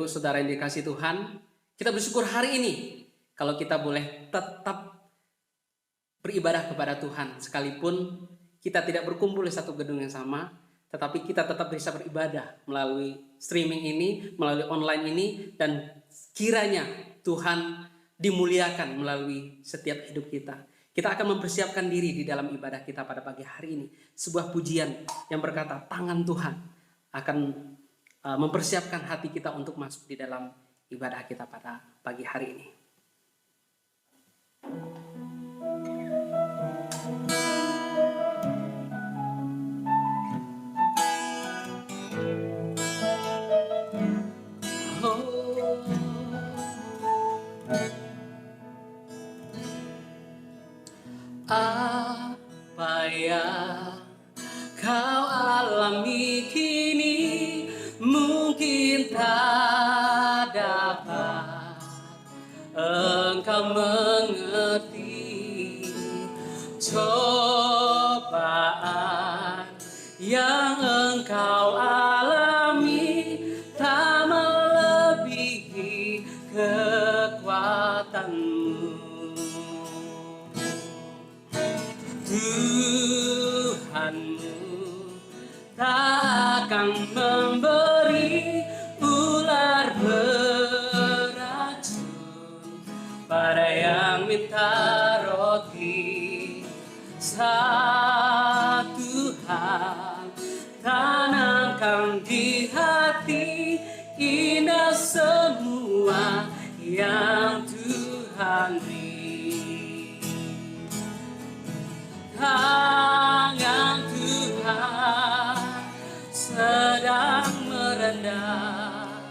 Ibu, Saudara yang dikasihi Tuhan, kita bersyukur hari ini kalau kita boleh tetap beribadah kepada Tuhan. Sekalipun kita tidak berkumpul di satu gedung yang sama, tetapi kita tetap bisa beribadah melalui streaming ini, melalui online ini, dan kiranya Tuhan dimuliakan melalui setiap hidup kita. Kita akan mempersiapkan diri di dalam ibadah kita pada pagi hari ini. Sebuah pujian yang berkata, tangan Tuhan akan mempersiapkan hati kita untuk masuk di dalam ibadah kita pada pagi hari ini. Apa yang kau alami kini mungkin tak dapat engkau mengerti. Cobaan yang engkau alami tak melebihi kekuatanmu. Tuhanmu tak akan memberi ular beracun pada yang minta roti. Satu hal tanamkan di hati, indah semua yang Tuhan beri. Tangan Tuhan sedang merendah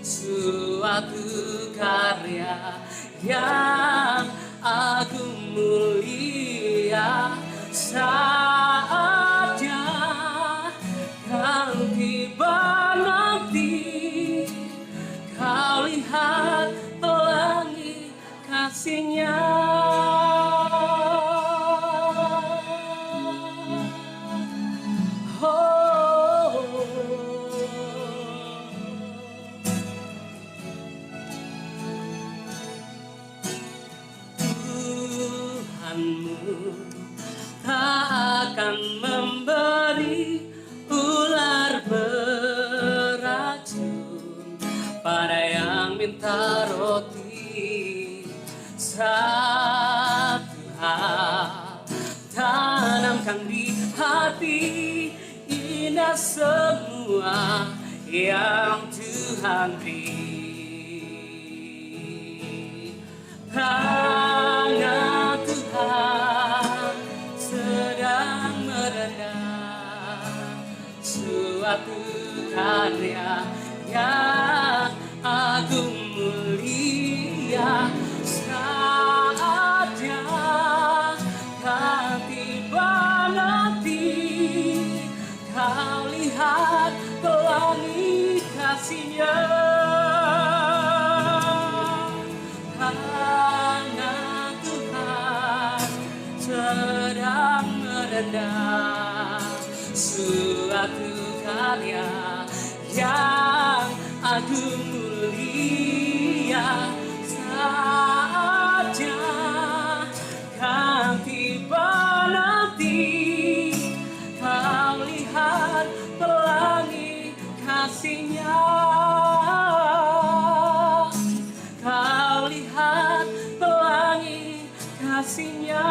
suatu karya yang agung mulia. Saatnya kau tiba nanti, kau lihat pelangi kasih-Nya. Tak akan memberi ular beracun pada yang minta roti. Satu hal tanamkan di hati, indah semua yang Tuhan beri. Tangan Tuhan sedang merendah suatu karya yang agung mulia. Saatnya kan tiba nanti, kau lihat pelangi kasih-Nya. Tangan Tuhan sedang merendah suatu karya yang agung mulia. Saatnya kan tiba nanti, kau lihat pelangi kasih-Nya. Kau lihat pelangi kasih-Nya.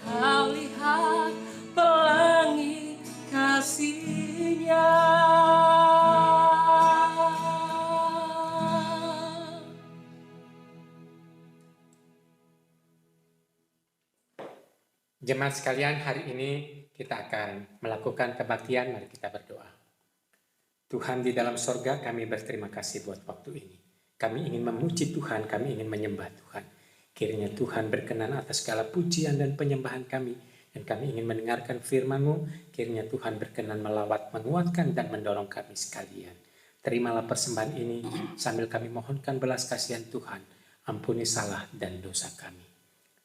Kau lihat pelangi kasih-Nya. Jemaat sekalian, hari ini kita akan melakukan kebaktian. Mari kita berdoa. Tuhan di dalam sorga, kami berterima kasih buat waktu ini. Kami ingin memuji Tuhan, kami ingin menyembah Tuhan. Kiranya Tuhan berkenan atas segala pujian dan penyembahan kami. Dan kami ingin mendengarkan firman-Mu. Kiranya Tuhan berkenan melawat, menguatkan, dan mendorong kami sekalian. Terimalah persembahan ini sambil kami mohonkan belas kasihan Tuhan. Ampuni salah dan dosa kami.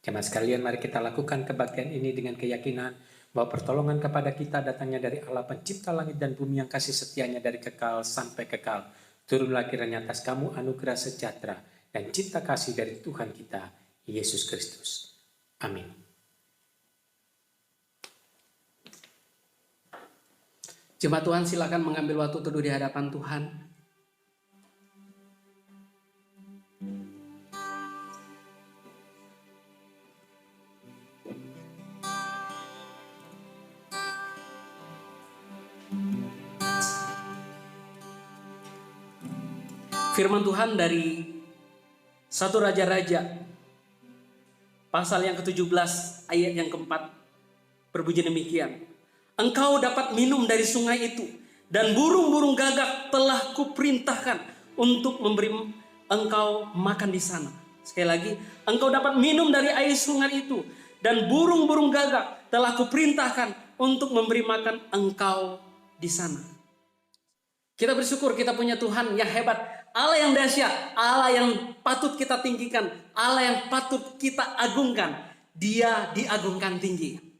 Jemaat sekalian, mari kita lakukan kebaktian ini dengan keyakinan bahwa pertolongan kepada kita datangnya dari Allah pencipta langit dan bumi yang kasih setianya dari kekal sampai kekal. Turunlah kiranya atas kamu anugerah sejahtera dan cinta kasih dari Tuhan kita, Yesus Kristus. Amin. Jemaat Tuhan, silakan mengambil waktu teduh di hadapan Tuhan. Firman Tuhan dari 1 Raja-Raja pasal yang ke-17 ayat yang ke-4 berbunyi demikian. Engkau dapat minum dari sungai itu, dan burung-burung gagak telah kuperintahkan untuk memberi engkau makan di sana. Sekali lagi, engkau dapat minum dari air sungai itu, dan burung-burung gagak telah kuperintahkan untuk memberi makan engkau di sana. Kita bersyukur kita punya Tuhan yang hebat, Allah yang dahsyat, Allah yang patut kita tinggikan, Allah yang patut kita agungkan. Dia diagungkan tinggi.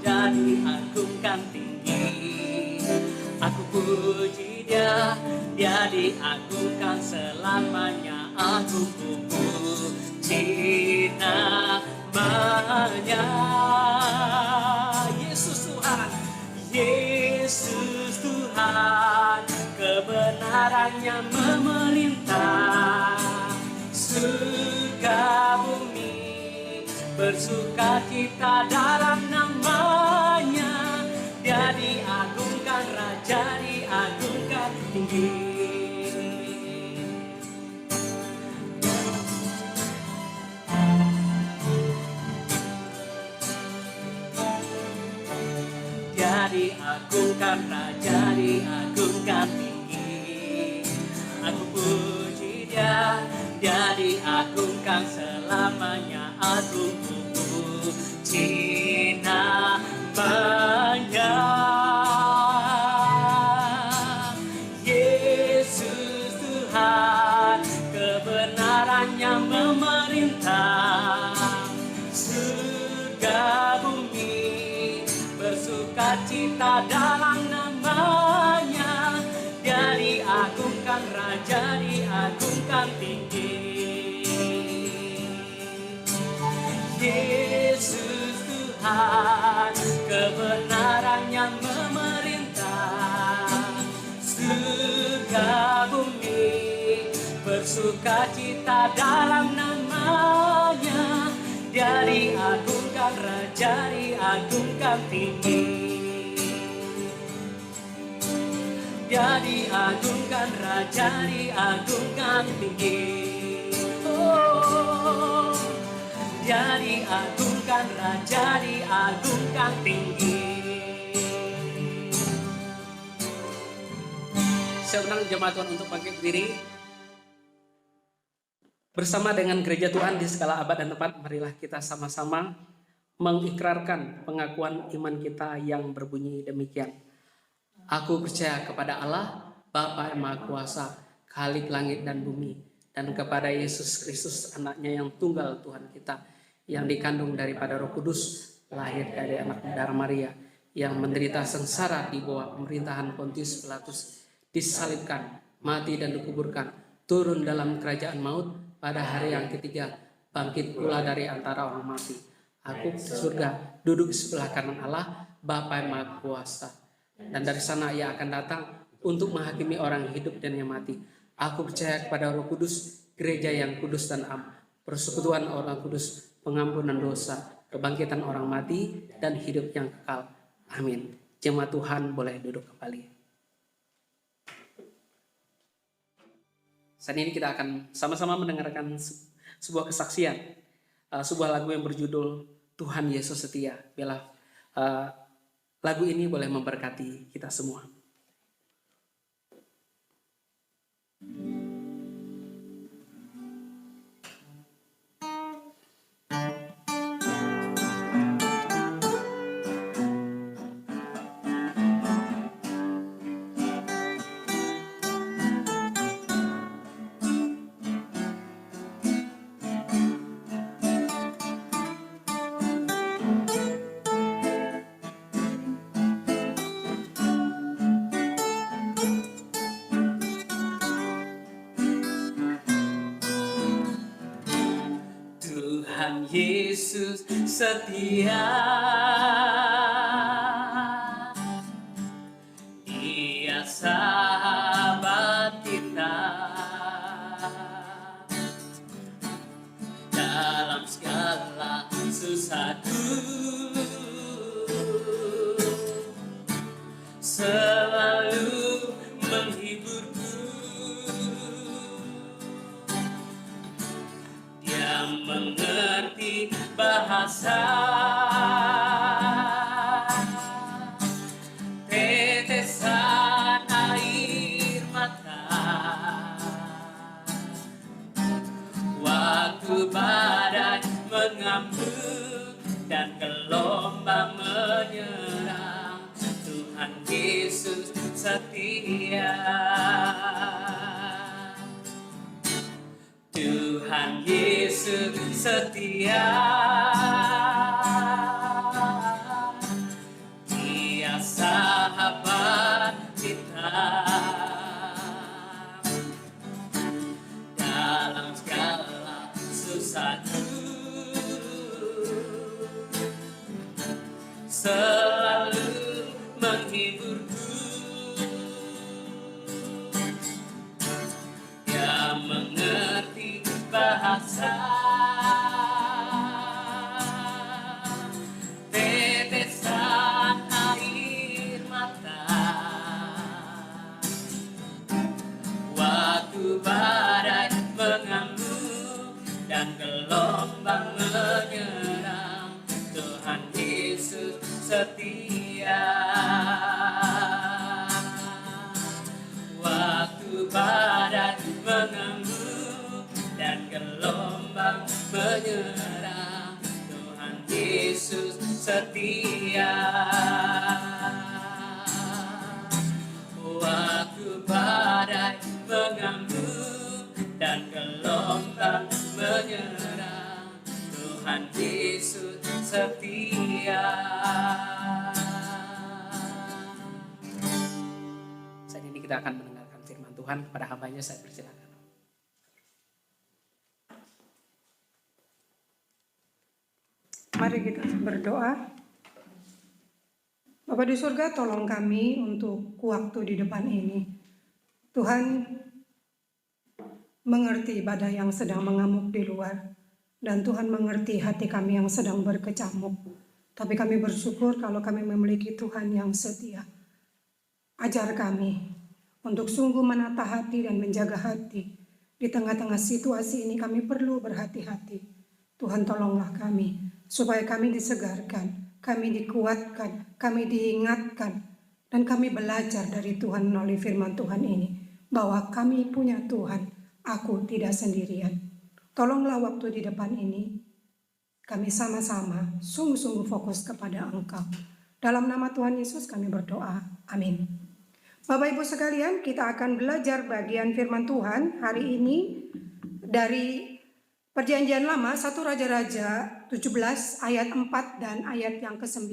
Dia diagungkan tinggi. Aku puji Dia, Dia diagungkan selamanya. Aku puji namanya. Yesus Tuhan, Yesus Tuhan, kebenarannya memerintah surga bumi, bersuka cita dalam namanya. Dia diagungkan, Raja diagungkan tinggi. Dia diagungkan, Raja diagungkan tinggi. Aku puji Dia, Dia diagungkan selamanya. Aku puji namanya. Yesus Tuhan, kebenarannya memerintah surga bumi, bersuka cita dalam namanya. Dia diagungkan, Raja diagungkan tinggi. Yesus Tuhan, kebenarannya memerintah surga bumi, bersuka cita dalam namanya. Dia diagungkan, Raja diagungkan tinggi. Dia diagungkan, Raja diagungkan tinggi. Oh, Dia diagungkan, Raja diagungkan tinggi. Saya undang jemaat Tuhan untuk bangkit berdiri. Bersama dengan gereja Tuhan di segala abad dan tempat, marilah kita sama-sama mengikrarkan pengakuan iman kita yang berbunyi demikian. Aku percaya kepada Allah, Bapa yang Maha Kuasa, Khalik langit dan bumi, dan kepada Yesus Kristus, anaknya yang tunggal Tuhan kita, yang dikandung daripada Roh Kudus, lahir dari anak darah Maria, yang menderita sengsara di bawah pemerintahan Pontius Pilatus, disalibkan, mati dan dikuburkan, turun dalam kerajaan maut, pada hari yang ketiga bangkit pula dari antara orang mati. Aku ke surga, duduk di sebelah kanan Allah, Bapa yang Maha Kuasa, dan dari sana Ia akan datang untuk menghakimi orang hidup dan yang mati. Aku percaya kepada Roh Kudus, gereja yang kudus dan am, persekutuan orang kudus, pengampunan dosa, kebangkitan orang mati, dan hidup yang kekal. Amin. Jemaat Tuhan boleh duduk kembali. Saat ini kita akan sama-sama mendengarkan sebuah kesaksian, sebuah lagu yang berjudul Tuhan Yesus Setia. Biarlah lagu ini boleh memberkati kita semua. Tuhan Yesus setia. Dia sahabat kita dalam segala susah duka, selalu menghiburku. Dia mengerti bahasa tetesan air mata waktu badai mengamuk dan gelombang menyerang. Tuhan Yesus setia. Tuhan Yesus setia. Dia sahabat kita dalam segala susah selalu menghiburku. Dia mengerti bahasa tetesan air mata waktu badai mengamuk dan gelombang menyerang. Tuhan Yesus setia. Waktu badai mengamuk dan gelombang menyerang, Tuhan Yesus setia. Waktu badai mengamuk dan gelombang menyerang, Tuhan Yesus setia. Saat ini kita akan mendengarkan firman Tuhan. Pada hambanya saya persilakan. Mari kita berdoa. Bapa di surga, tolong kami untuk waktu di depan ini. Tuhan mengerti badai yang sedang mengamuk di luar. Dan Tuhan mengerti hati kami yang sedang berkecamuk. Tapi kami bersyukur kalau kami memiliki Tuhan yang setia. Ajar kami untuk sungguh menata hati dan menjaga hati. Di tengah-tengah situasi ini kami perlu berhati-hati. Tuhan tolonglah kami, supaya kami disegarkan, kami dikuatkan, kami diingatkan. Dan kami belajar dari Tuhan melalui firman Tuhan ini. Bahwa kami punya Tuhan, aku tidak sendirian. Tolonglah waktu di depan ini, kami sama-sama sungguh-sungguh fokus kepada Engkau. Dalam nama Tuhan Yesus kami berdoa. Amin. Bapak Ibu sekalian, kita akan belajar bagian firman Tuhan hari ini dari Perjanjian Lama 1 Raja-Raja 17 ayat 4 dan ayat yang ke-9.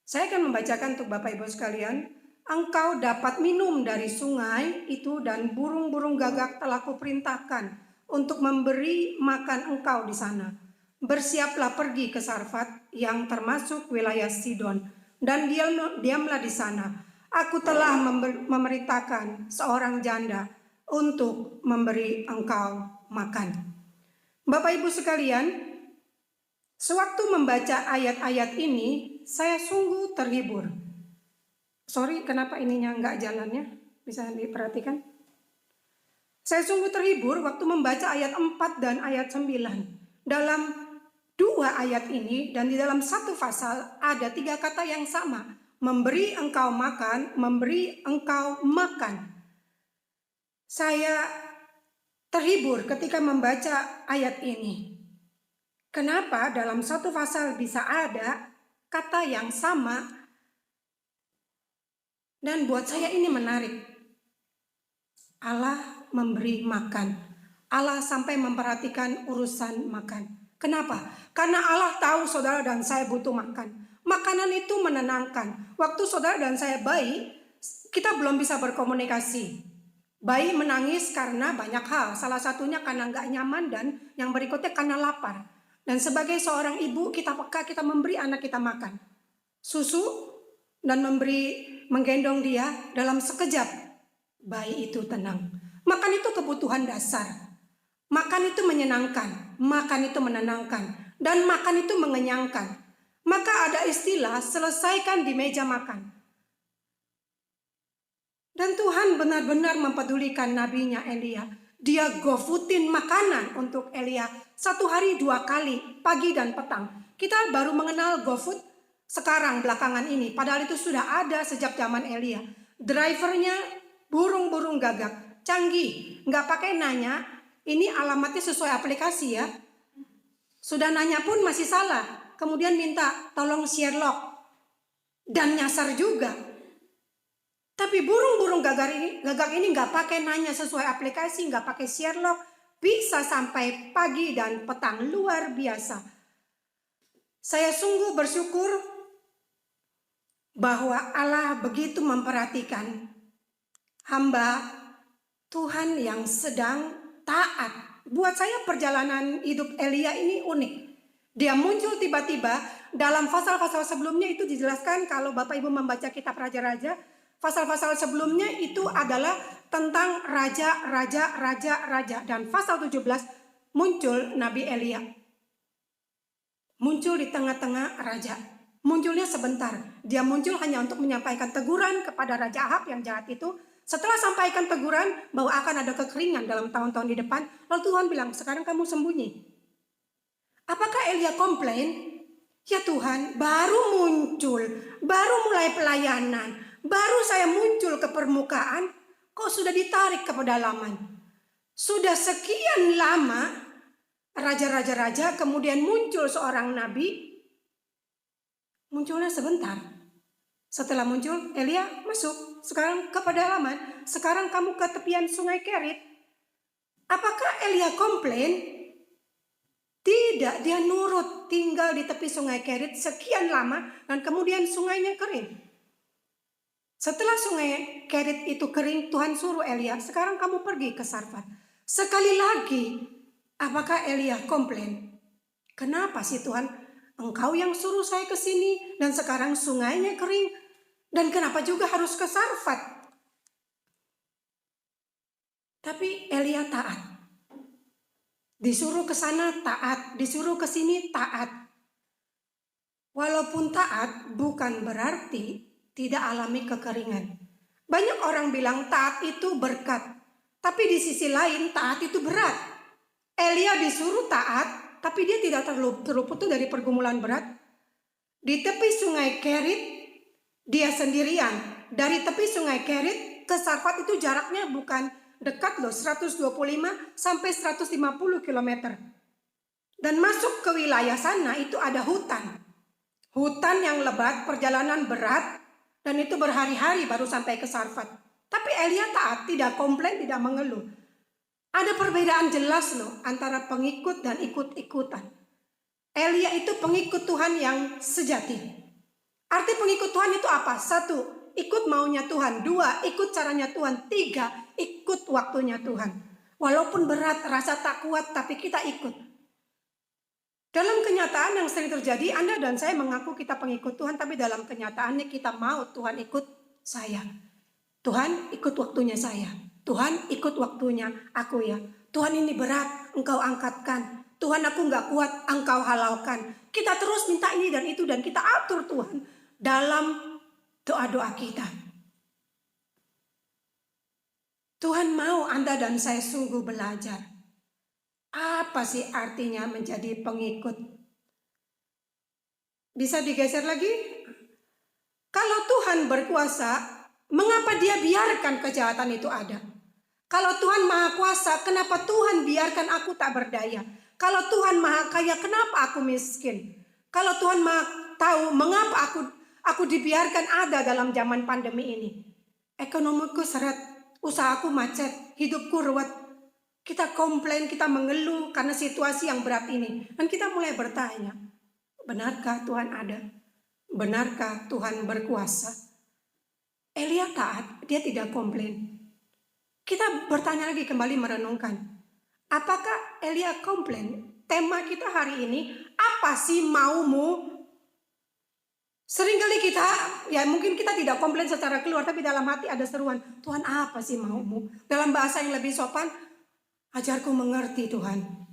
Saya akan membacakan untuk Bapak Ibu sekalian. Engkau dapat minum dari sungai itu dan burung-burung gagak telah kuperintahkan untuk memberi makan engkau di sana. Bersiaplah pergi ke Sarfat yang termasuk wilayah Sidon dan diamlah di sana. Aku telah memerintahkan seorang janda untuk memberi engkau makan. Bapak Ibu sekalian, sewaktu membaca ayat-ayat ini saya sungguh terhibur. Sorry, kenapa ininya nggak jalannya? Bisa diperhatikan? Saya sungguh terhibur waktu membaca ayat 4 dan ayat 9. Dalam 2 ayat ini dan di dalam satu pasal ada 3 kata yang sama. Memberi engkau makan, memberi engkau makan. Saya terhibur ketika membaca ayat ini. Kenapa dalam satu pasal bisa ada kata yang sama? Dan buat saya ini menarik. Allah memberi makan. Allah sampai memperhatikan urusan makan. Kenapa? Karena Allah tahu saudara dan saya butuh makan. Makanan itu menenangkan. Waktu saudara dan saya bayi, kita belum bisa berkomunikasi. Bayi menangis karena banyak hal. Salah satunya karena nggak nyaman dan yang berikutnya karena lapar. Dan sebagai seorang ibu kita peka, kita memberi anak kita makan susu dan menggendong dia. Dalam sekejap bayi itu tenang. Makan itu kebutuhan dasar. Makan itu menyenangkan, makan itu menenangkan, dan makan itu mengenyangkan. Maka ada istilah selesaikan di meja makan. Dan Tuhan benar-benar mempedulikan nabinya Elia. Dia gofutin makanan untuk Elia 1 hari 2 kali, pagi dan petang. Kita baru mengenal GoFood sekarang belakangan ini. Padahal itu sudah ada sejak zaman Elia. Drivernya burung-burung gagak, canggih. Nggak pakai nanya, ini alamatnya sesuai aplikasi ya. Sudah nanya pun masih salah. Kemudian minta tolong share log. Dan nyasar juga. Tapi burung-burung gagak ini nggak pakai nanya sesuai aplikasi, nggak pakai share log, bisa sampai pagi dan petang, luar biasa. Saya sungguh bersyukur bahwa Allah begitu memperhatikan hamba Tuhan yang sedang taat. Buat saya perjalanan hidup Elia ini unik. Dia muncul tiba-tiba. Dalam pasal-pasal sebelumnya itu dijelaskan, kalau Bapak Ibu membaca kitab Raja-Raja, pasal-pasal sebelumnya itu adalah tentang raja. Dan pasal 17 muncul Nabi Elia. Muncul di tengah-tengah raja. Munculnya sebentar. Dia muncul hanya untuk menyampaikan teguran kepada Raja Ahab yang jahat itu. Setelah sampaikan teguran bahwa akan ada kekeringan dalam tahun-tahun di depan, lalu Tuhan bilang, sekarang kamu sembunyi. Apakah Elia komplain? Ya Tuhan, baru muncul, baru mulai pelayanan, baru saya muncul ke permukaan, kok sudah ditarik ke pedalaman. Sudah sekian lama, raja-raja, kemudian muncul seorang nabi, munculnya sebentar. Setelah muncul, Elia masuk, sekarang ke pedalaman, sekarang kamu ke tepian sungai Kerit. Apakah Elia komplain? Tidak, dia nurut tinggal di tepi sungai Kerit sekian lama dan kemudian sungainya kering. Setelah sungai Kerit itu kering, Tuhan suruh Elia, sekarang kamu pergi ke Sarfat. Sekali lagi, apakah Elia komplain? Kenapa sih Tuhan? Engkau yang suruh saya ke sini dan sekarang sungainya kering. Dan kenapa juga harus ke Sarfat? Tapi Elia taat. Disuruh ke sana taat, disuruh ke sini taat. Walaupun taat bukan berarti tidak alami kekeringan. Banyak orang bilang taat itu berkat, tapi di sisi lain taat itu berat. Elia disuruh taat, tapi dia tidak terluput dari pergumulan berat. Di tepi sungai Kerit, dia sendirian. Dari tepi sungai Kerit ke Sarfat itu jaraknya bukan dekat loh, 125 sampai 150 km. Dan masuk ke wilayah sana itu ada hutan. Hutan yang lebat, perjalanan berat, dan itu berhari-hari baru sampai ke Sarfat. Tapi Elia taat, tidak komplain, tidak mengeluh. Ada perbedaan jelas loh antara pengikut dan ikut-ikutan. Elia itu pengikut Tuhan yang sejati. Arti pengikut Tuhan itu apa? 1, ikut maunya Tuhan. 2, ikut caranya Tuhan. 3, ikut waktunya Tuhan. Walaupun berat, rasa tak kuat, tapi kita ikut. Dalam kenyataan yang sering terjadi, Anda dan saya mengaku kita pengikut Tuhan, tapi dalam kenyataannya kita mau Tuhan ikut saya. Tuhan ikut waktunya saya. Tuhan ikut waktunya aku ya. Tuhan ini berat, engkau angkatkan. Tuhan aku gak kuat, engkau halalkan. Kita terus minta ini dan itu dan kita atur Tuhan dalam doa-doa kita. Tuhan mau Anda dan saya sungguh belajar. Apa sih artinya menjadi pengikut? Bisa digeser lagi? Kalau Tuhan berkuasa, mengapa dia biarkan kejahatan itu ada? Kalau Tuhan Maha Kuasa, kenapa Tuhan biarkan aku tak berdaya? Kalau Tuhan Maha Kaya, kenapa aku miskin? Kalau Tuhan Maha Tahu, mengapa aku dibiarkan ada dalam zaman pandemi ini? Ekonomiku seret, usahaku macet, hidupku ruwet. Kita komplain, kita mengeluh karena situasi yang berat ini. Dan kita mulai bertanya, benarkah Tuhan ada? Benarkah Tuhan berkuasa? Elia taat, dia tidak komplain. Kita bertanya lagi, kembali merenungkan. Apakah Elia komplain? Tema kita hari ini, apa sih maumu? Seringkali kita, ya mungkin kita tidak komplain secara keluar, tapi dalam hati ada seruan, Tuhan apa sih maumu? Dalam bahasa yang lebih sopan, ajarku mengerti Tuhan.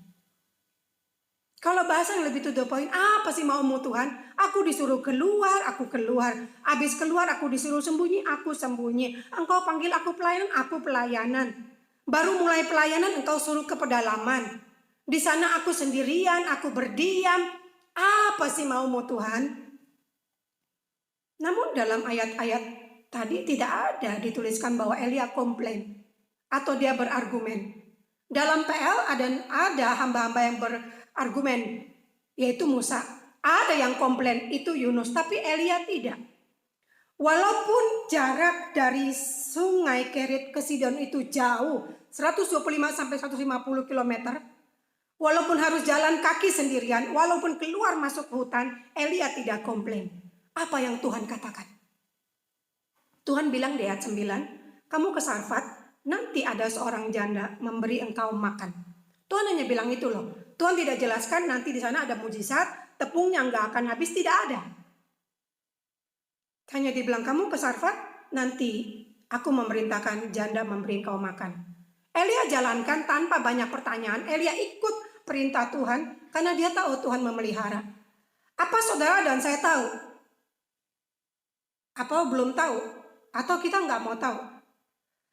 Kalau bahasa yang lebih to the point, apa sih maumu Tuhan? Aku disuruh keluar, aku keluar. Habis keluar aku disuruh sembunyi, aku sembunyi. Engkau panggil aku pelayanan, aku pelayanan. Baru mulai pelayanan engkau suruh ke pedalaman. Di sana aku sendirian, aku berdiam. Apa sih maumu Tuhan? Namun dalam ayat-ayat tadi tidak ada dituliskan bahwa Elia komplain atau dia berargumen. Dalam PL ada hamba-hamba yang berargumen, yaitu Musa. Ada yang komplain, itu Yunus, tapi Elia tidak. Walaupun jarak dari sungai Kerit ke Sidon itu jauh, 125 sampai 150 km. Walaupun harus jalan kaki sendirian, walaupun keluar masuk hutan, Elia tidak komplain. Apa yang Tuhan katakan? Tuhan bilang di ayat 9, kamu ke Sarfat, nanti ada seorang janda memberi engkau makan. Tuhan hanya bilang itu loh. Tuhan tidak jelaskan nanti di sana ada mujizat, tepungnya nggak akan habis, tidak ada. Hanya dibilang kamu ke Sarfat, nanti aku memerintahkan janda memberi engkau makan. Elia jalankan tanpa banyak pertanyaan. Elia ikut perintah Tuhan karena dia tahu Tuhan memelihara. Apa saudara dan saya tahu? Apa belum tahu? Atau kita nggak mau tahu?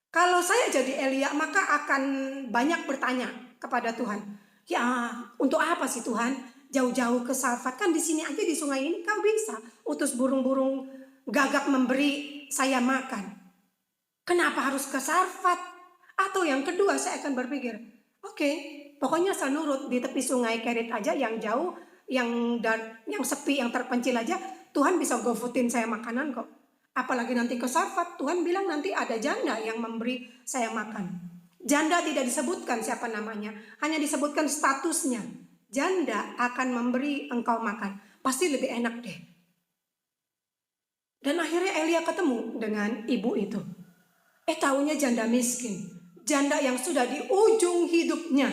Kalau saya jadi Elia, maka akan banyak bertanya kepada Tuhan. Ya, untuk apa sih Tuhan? Jauh-jauh ke Sarfat, kan di sini aja di sungai ini kau bisa utus burung-burung gagak memberi saya makan. Kenapa harus ke Sarfat? Atau yang kedua saya akan berpikir, oke, pokoknya saya nurut di tepi sungai Kerit aja yang jauh, yang sepi, yang terpencil aja, Tuhan bisa gofoodin saya makanan kok. Apalagi nanti ke Sarfat, Tuhan bilang nanti ada janda yang memberi saya makan. Janda tidak disebutkan siapa namanya, hanya disebutkan statusnya. Janda akan memberi engkau makan. Pasti lebih enak deh. Dan akhirnya Elia ketemu dengan ibu itu. Taunya janda miskin. Janda yang sudah di ujung hidupnya.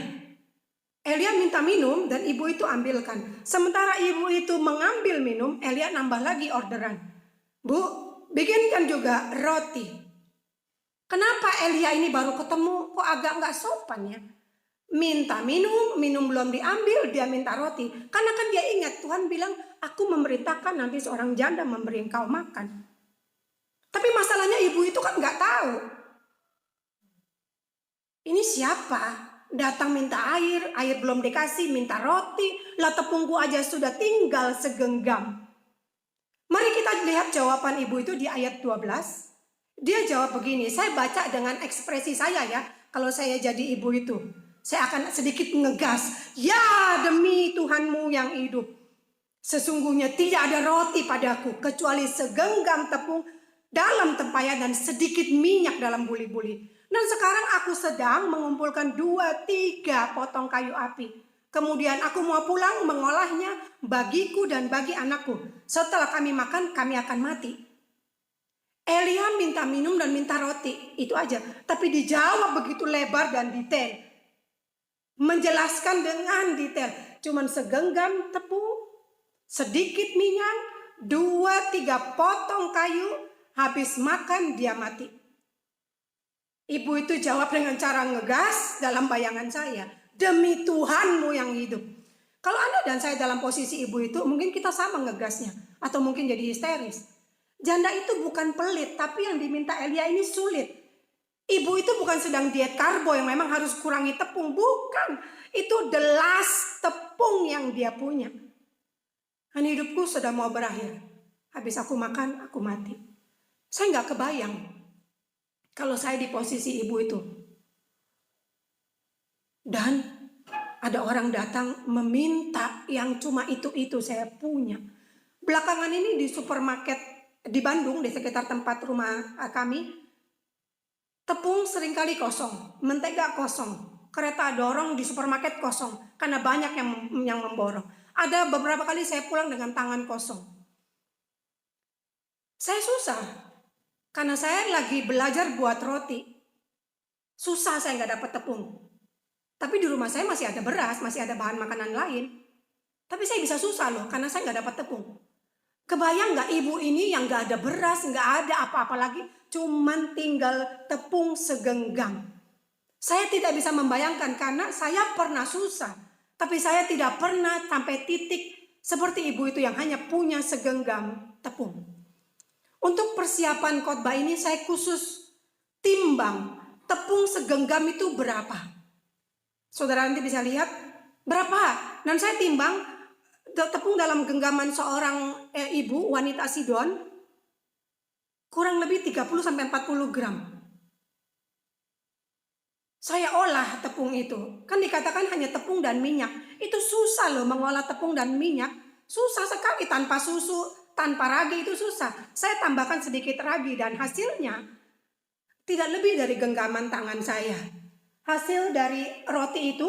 Elia minta minum dan ibu itu ambilkan. Sementara ibu itu mengambil minum, Elia nambah lagi orderan. Bu, bikinkan juga roti. Kenapa Elia ini baru ketemu? Kok agak nggak sopan ya? Minta minum, minum belum diambil, dia minta roti. Karena kan dia ingat Tuhan bilang, aku memerintahkan nanti seorang janda memberi engkau makan. Tapi masalahnya ibu itu kan nggak tahu. Ini siapa? Datang minta air, air belum dikasih, minta roti, lah tepungku aja sudah tinggal segenggam. Mari kita lihat jawaban ibu itu di ayat 12. Dia jawab begini, saya baca dengan ekspresi saya ya, kalau saya jadi ibu itu. Saya akan sedikit ngegas, ya demi Tuhanmu yang hidup. Sesungguhnya tidak ada roti padaku, kecuali segenggam tepung dalam tempayan dan sedikit minyak dalam buli-buli. Dan sekarang aku sedang mengumpulkan 2-3 potong kayu api. Kemudian aku mau pulang mengolahnya bagiku dan bagi anakku. Setelah kami makan, kami akan mati. Elia minta minum dan minta roti, itu aja. Tapi dijawab begitu lebar dan detail. Menjelaskan dengan detail. Cuman segenggam tepung, sedikit minyak, 2-3 potong kayu, habis makan dia mati. Ibu itu jawab dengan cara ngegas dalam bayangan saya. Demi Tuhanmu yang hidup. Kalau Anda dan saya dalam posisi ibu itu, mungkin kita sama ngegasnya. Atau mungkin jadi histeris. Janda itu bukan pelit, tapi yang diminta Elia ini sulit. Ibu itu bukan sedang diet karbo yang memang harus kurangi tepung. Bukan. Itu the last tepung yang dia punya. Dan hidupku sudah mau berakhir. Habis aku makan, aku mati. Saya nggak kebayang kalau saya di posisi ibu itu. Dan ada orang datang meminta yang cuma itu saya punya. Belakangan ini di supermarket di Bandung, di sekitar tempat rumah kami, tepung seringkali kosong, mentega kosong, kereta dorong di supermarket kosong, karena banyak yang memborong. Ada beberapa kali saya pulang dengan tangan kosong. Saya susah. Karena saya lagi belajar buat roti. Susah saya nggak dapat tepung. Tapi di rumah saya masih ada beras, masih ada bahan makanan lain. Tapi saya bisa susah loh, karena saya nggak dapat tepung. Kebayang nggak ibu ini yang nggak ada beras, nggak ada apa-apa lagi, cuman tinggal tepung segenggam. Saya tidak bisa membayangkan karena saya pernah susah. Tapi saya tidak pernah sampai titik seperti ibu itu yang hanya punya segenggam tepung. Untuk persiapan khotbah ini saya khusus timbang tepung segenggam itu berapa. Saudara nanti bisa lihat berapa. Dan saya timbang tepung dalam genggaman seorang ibu wanita Sidon kurang lebih 30-40 gram. Saya olah tepung itu. Kan dikatakan hanya tepung dan minyak. Itu susah loh mengolah tepung dan minyak. Susah sekali, tanpa susu, tanpa ragi itu susah. Saya tambahkan sedikit ragi dan hasilnya tidak lebih dari genggaman tangan saya. Hasil dari roti itu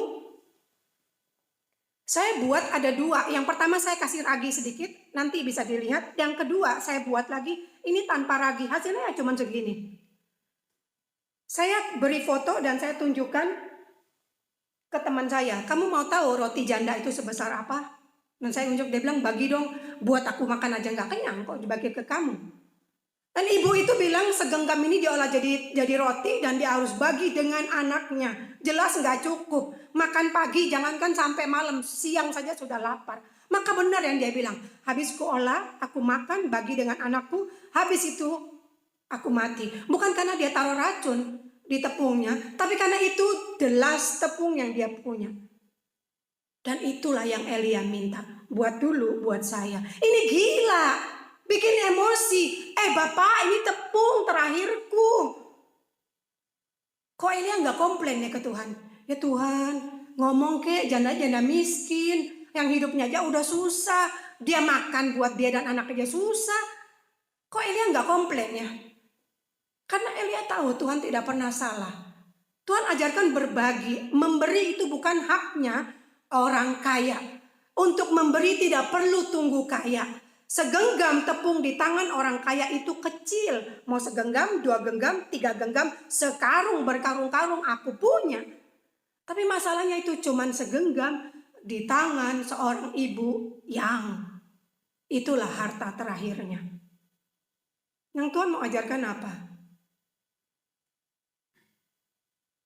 saya buat ada 2. Yang pertama saya kasih ragi sedikit, nanti bisa dilihat. Yang kedua saya buat lagi, ini tanpa ragi. Hasilnya cuma segini. Saya beri foto dan saya tunjukkan ke teman saya. Kamu mau tahu roti janda itu sebesar apa? Dan saya unjuk, dia bilang, bagi dong, buat aku makan aja nggak kenyang kok dibagi ke kamu. Dan ibu itu bilang segenggam ini diolah jadi roti dan dia harus bagi dengan anaknya. Jelas nggak cukup. Makan pagi jangankan sampai malam, siang saja sudah lapar. Maka benar yang dia bilang, habis ku olah, aku makan, bagi dengan anakku, habis itu aku mati. Bukan karena dia taruh racun di tepungnya, tapi karena itu the last tepung yang dia punya. Dan itulah yang Elia minta. Buat dulu, buat saya. Ini gila, bikin emosi. Bapak, ini tepung terakhirku. Kok Elia nggak komplain ya ke Tuhan? Ya Tuhan, ngomong ke janda-janda miskin yang hidupnya aja udah susah. Dia makan buat dia dan anaknya susah. Kok Elia nggak komplain ya? Karena Elia tahu Tuhan tidak pernah salah. Tuhan ajarkan berbagi. Memberi itu bukan haknya orang kaya. Untuk memberi tidak perlu tunggu kaya. Segenggam tepung di tangan orang kaya itu kecil. Mau segenggam, 2 genggam, 3 genggam, sekarung berkarung-karung aku punya. Tapi masalahnya itu cuman segenggam di tangan seorang ibu yang itulah harta terakhirnya. Yang Tuhan mau ajarkan apa?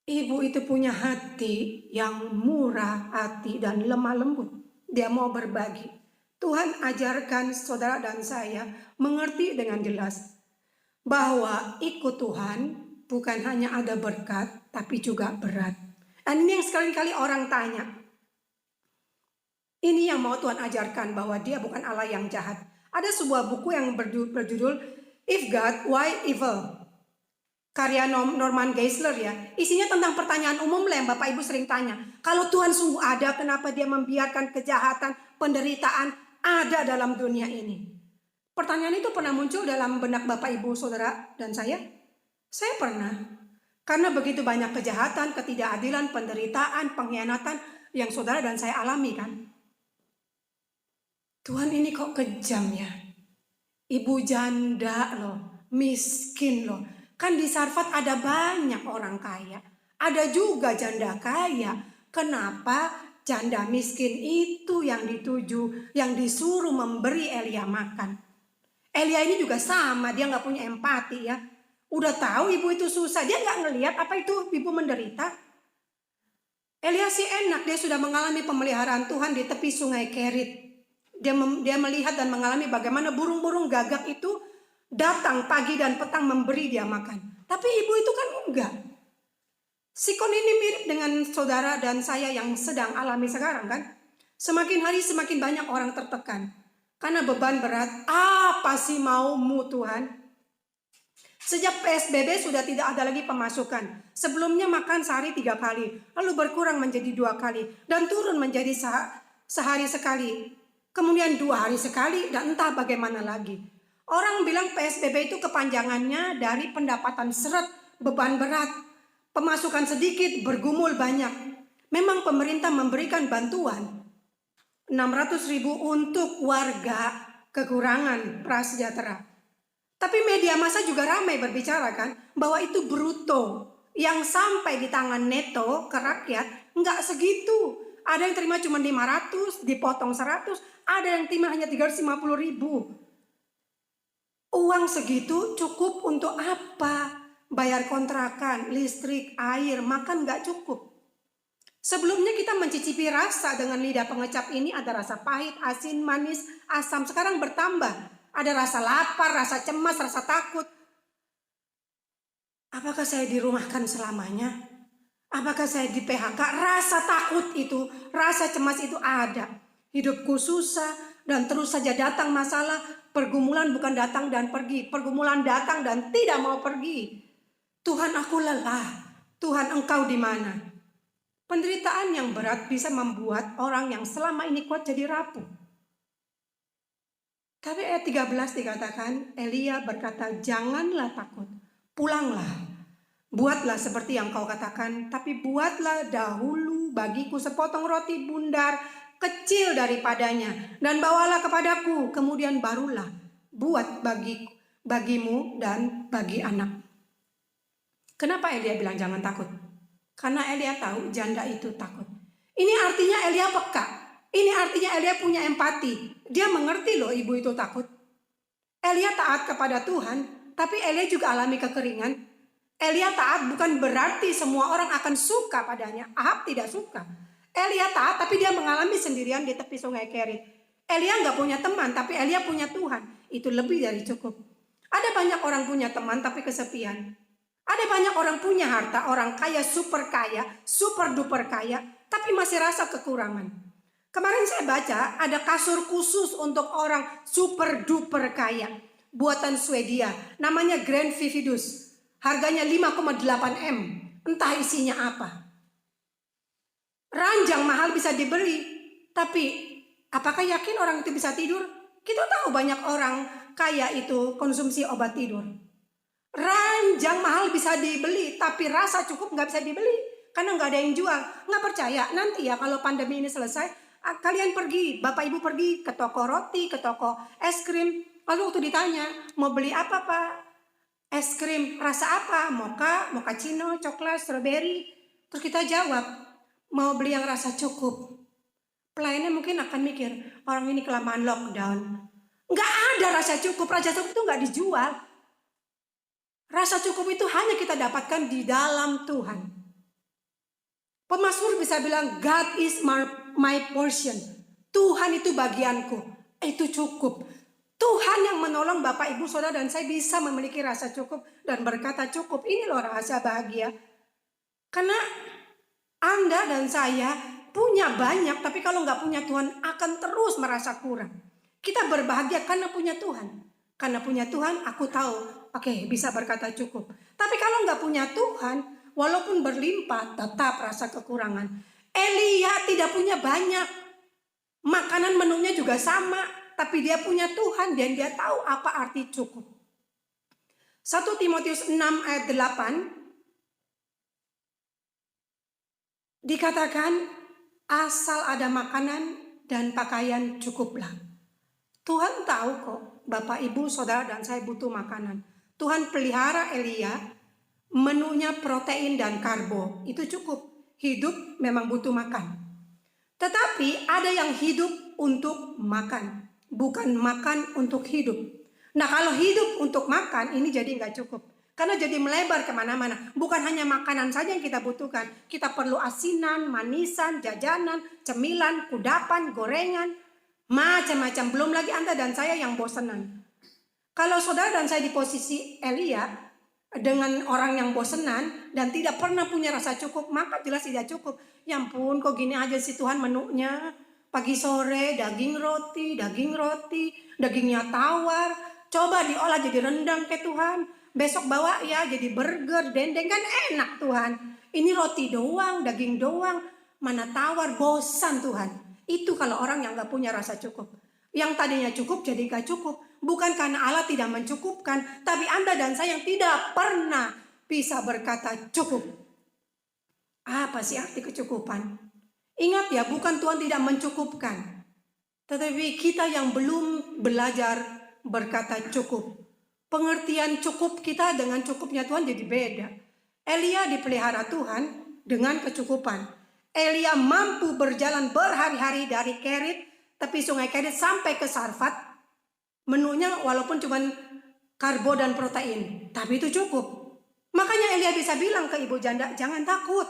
Ibu itu punya hati yang murah hati dan lemah lembut. Dia mau berbagi. Tuhan ajarkan saudara dan saya mengerti dengan jelas bahwa ikut Tuhan bukan hanya ada berkat tapi juga berat. Dan ini yang sekali-kali orang tanya. Ini yang mau Tuhan ajarkan bahwa dia bukan Allah yang jahat. Ada sebuah buku yang berjudul If God, Why Evil? Karya Norman Geisler ya. Isinya tentang pertanyaan umum lah yang Bapak Ibu sering tanya. Kalau Tuhan sungguh ada, kenapa dia membiarkan kejahatan, penderitaan ada dalam dunia ini? Pertanyaan itu pernah muncul dalam benak Bapak Ibu saudara dan saya? Saya pernah. Karena begitu banyak kejahatan, ketidakadilan, penderitaan, pengkhianatan yang saudara dan saya alami kan. Tuhan ini kok kejam ya. Ibu janda loh, miskin loh. Kan di Sarfat ada banyak orang kaya. Ada juga janda kaya. Kenapa janda miskin itu yang dituju, yang disuruh memberi Elia makan? Elia ini juga sama, dia gak punya empati ya. Udah tahu ibu itu susah, dia gak ngelihat apa itu ibu menderita. Elia sih enak, dia sudah mengalami pemeliharaan Tuhan di tepi sungai Kerit. Dia melihat dan mengalami bagaimana burung-burung gagak itu datang pagi dan petang memberi dia makan. Tapi ibu itu kan enggak. Sikon ini mirip dengan saudara dan saya yang sedang alami sekarang kan. Semakin hari semakin banyak orang tertekan. Karena beban berat, apa sih maumu Tuhan? Sejak PSBB sudah tidak ada lagi pemasukan. Sebelumnya makan sehari 3 kali. Lalu berkurang menjadi 2 kali. Dan turun menjadi sehari sekali. Kemudian 2 hari sekali dan entah bagaimana lagi. Orang bilang PSBB itu kepanjangannya dari pendapatan seret, beban berat, pemasukan sedikit, bergumul banyak. Memang pemerintah memberikan bantuan 600.000 untuk warga kekurangan prasejahtera. Tapi media massa juga ramai berbicara kan bahwa itu bruto. Yang sampai di tangan neto ke rakyat nggak segitu. Ada yang terima cuma 500, dipotong 100, ada yang terima hanya 350.000. Uang segitu cukup untuk apa? Bayar kontrakan, listrik, air, makan nggak cukup. Sebelumnya kita mencicipi rasa dengan lidah pengecap ini, ada rasa pahit, asin, manis, asam. Sekarang bertambah. Ada rasa lapar, rasa cemas, rasa takut. Apakah saya dirumahkan selamanya? Apakah saya di PHK? Rasa takut itu, rasa cemas itu ada. Hidupku susah dan terus saja datang masalah. Pergumulan bukan datang dan pergi. Pergumulan datang dan tidak mau pergi. Tuhan, aku lelah. Tuhan, Engkau di mana? Penderitaan yang berat bisa membuat orang yang selama ini kuat jadi rapuh. Tapi ayat 13 dikatakan, Elia berkata, janganlah takut, pulanglah. Buatlah seperti yang kau katakan, tapi buatlah dahulu bagiku sepotong roti bundar kecil daripadanya, dan bawalah kepadaku, kemudian barulah buat bagimu dan bagi anak. Kenapa Elia bilang jangan takut? Karena Elia tahu janda itu takut. Ini artinya Elia peka. Ini artinya Elia punya empati. Dia mengerti loh ibu itu takut. Elia taat kepada Tuhan, tapi Elia juga alami kekeringan. Elia taat bukan berarti semua orang akan suka padanya. Ahab tidak suka. Elia taat tapi dia mengalami sendirian di tepi sungai Kerit. Elia nggak punya teman tapi Elia punya Tuhan. Itu lebih dari cukup. Ada banyak orang punya teman tapi kesepian. Ada banyak orang punya harta, orang kaya, super duper kaya, tapi masih rasa kekurangan. Kemarin saya baca ada kasur khusus untuk orang super duper kaya. Buatan Swedia, namanya Grand Vividus. Harganya 5,8 M. Entah isinya apa. Ranjang mahal bisa dibeli. Tapi apakah yakin orang itu bisa tidur? Kita tahu banyak orang kaya itu konsumsi obat tidur. Ranjang mahal bisa dibeli. Tapi rasa cukup nggak bisa dibeli. Karena nggak ada yang jual. Nggak percaya. Nanti ya kalau pandemi ini selesai. Kalian pergi. Bapak ibu pergi ke toko roti. Ke toko es krim. Lalu waktu ditanya. Mau beli apa pak? Es krim rasa apa? Mocha, mochaccino, coklat, strawberry. Terus kita jawab, mau beli yang rasa cukup. Pelayannya mungkin akan mikir, orang ini kelamaan lockdown. Nggak ada rasa cukup. Rasa cukup itu nggak dijual. Rasa cukup itu hanya kita dapatkan di dalam Tuhan. Pemazmur bisa bilang, God is my portion. Tuhan itu bagianku. Itu cukup. Tuhan yang menolong Bapak, Ibu, Saudara, dan saya bisa memiliki rasa cukup dan berkata cukup. Ini loh rahasia bahagia. Karena Anda dan saya punya banyak, tapi kalau nggak punya Tuhan akan terus merasa kurang. Kita berbahagia karena punya Tuhan. Karena punya Tuhan, aku tahu, oke, bisa berkata cukup. Tapi kalau nggak punya Tuhan, walaupun berlimpah, tetap rasa kekurangan. Elia tidak punya banyak. Makanan menunya juga sama. Tapi dia punya Tuhan dan dia tahu apa arti cukup. 1 Timotius 6 ayat 8 dikatakan asal ada makanan dan pakaian cukuplah. Tuhan tahu kok Bapak, Ibu, Saudara dan saya butuh makanan. Tuhan pelihara Elia, menunya protein dan karbo, itu cukup. Hidup memang butuh makan. Tetapi ada yang hidup untuk makan. Bukan makan untuk hidup. Nah kalau hidup untuk makan ini jadi nggak cukup. Karena jadi melebar kemana-mana. Bukan hanya makanan saja yang kita butuhkan. Kita perlu asinan, manisan, jajanan, cemilan, kudapan, gorengan. Macam-macam. Belum lagi Anda dan saya yang bosenan. Kalau saudara dan saya di posisi Elia. Dengan orang yang bosenan. Dan tidak pernah punya rasa cukup. Maka jelas tidak cukup. Ya ampun kok gini aja sih Tuhan menunya. Pagi sore daging roti, dagingnya tawar. Coba diolah jadi rendang ke Tuhan. Besok bawa ya jadi burger, dendeng kan enak Tuhan. Ini roti doang, daging doang. Mana tawar, bosan Tuhan. Itu kalau orang yang gak punya rasa cukup. Yang tadinya cukup jadi gak cukup. Bukan karena Allah tidak mencukupkan. Tapi Anda dan saya yang tidak pernah bisa berkata cukup. Apa sih arti kecukupan? Ingat ya, bukan Tuhan tidak mencukupkan. Tetapi kita yang belum belajar berkata cukup. Pengertian cukup kita dengan cukupnya Tuhan jadi beda. Elia dipelihara Tuhan dengan kecukupan. Elia mampu berjalan berhari-hari dari Kerit, tepi sungai Kerit sampai ke Sarfat. Menunya walaupun cuma karbo dan protein, tapi itu cukup. Makanya Elia bisa bilang ke ibu janda, jangan takut.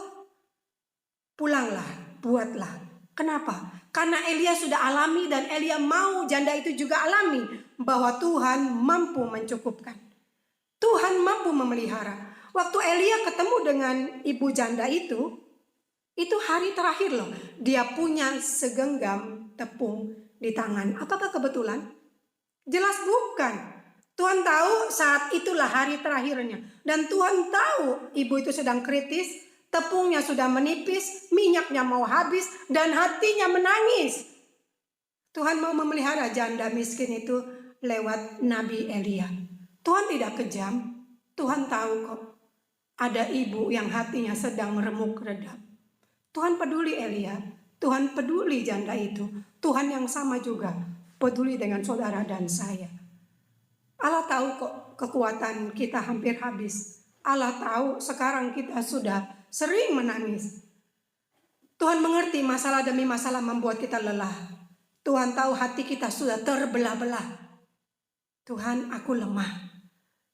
Pulanglah, buatlah. Kenapa? Karena Elia sudah alami dan Elia mau janda itu juga alami bahwa Tuhan mampu mencukupkan. Tuhan mampu memelihara. Waktu Elia ketemu dengan ibu janda itu hari terakhir loh. Dia punya segenggam tepung di tangan. Apakah kebetulan? Jelas bukan. Tuhan tahu saat itulah hari terakhirnya. Dan Tuhan tahu ibu itu sedang kritis. Tepungnya sudah menipis, minyaknya mau habis, dan hatinya menangis. Tuhan mau memelihara janda miskin itu lewat Nabi Elia. Tuhan tidak kejam. Tuhan tahu kok. Ada ibu yang hatinya sedang remuk redap. Tuhan peduli Elia. Tuhan peduli janda itu. Tuhan yang sama juga peduli dengan saudara dan saya. Allah tahu kok kekuatan kita hampir habis. Allah tahu sekarang kita sudah sering menangis. Tuhan mengerti masalah demi masalah membuat kita lelah. Tuhan tahu hati kita sudah terbelah-belah. Tuhan, aku lemah.